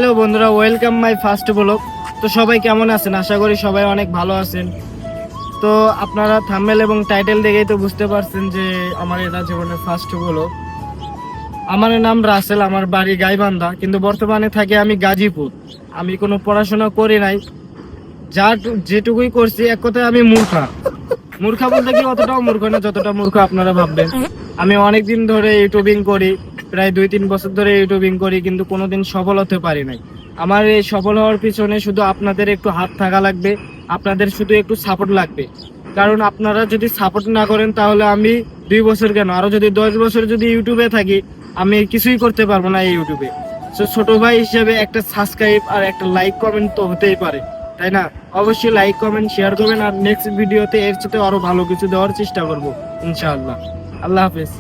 Hello বন্ধুরা, welcome my first blog. তো সবাই কেমন আছেন? আশা করি সবাই অনেক ভালো আছেন। তো আপনারা থাম্বনেল এবং টাইটেল দেখেই তো বুঝতে পারছেন যে আমার এটা জীবনের ফার্স্ট ব্লগ। আমার নাম রাসেল, আমার বাড়ি গাইবান্ধা, কিন্তু বর্তমানে থাকি আমি গাজীপুর। আমি কোনো পড়াশোনা করি নাই, যেটুকুই করছি এক কথায় আমি মূর্খা। মূর্খা বলতে কি অতটাও মূর্খ না যতটা মূর্খ আপনারা ভাববেন। আমি অনেক দিন ধরে ইউটিউবিং করি, প্রায় 2-3 বছর ধরে ইউটিউবিং করি, কিন্তু কোনোদিন সফল হতে পারি নাই। আমার এই সফল হওয়ার পিছনে শুধু আপনাদের একটু হাত থাকা লাগবে, আপনাদের শুধু একটু সাপোর্ট লাগবে। কারণ আপনারা যদি সাপোর্ট না করেন তাহলে আমি 2 বছর কেন, আরো যদি 10 বছর যদি ইউটিউবে থাকি, আমি কিছুই করতে পারবো না এই ইউটিউবে। তো ছোট ভাই হিসেবে একটা সাবস্ক্রাইব আর একটা লাইক কমেন্ট তো হতেই পারে, তাই না? অবশ্যই লাইক কমেন্ট শেয়ার করবেন, আর নেক্সট ভিডিওতে এর সাথে আরো ভালো কিছু দেওয়ার চেষ্টা করব ইনশাআল্লাহ। আল্লাহ হাফেজ।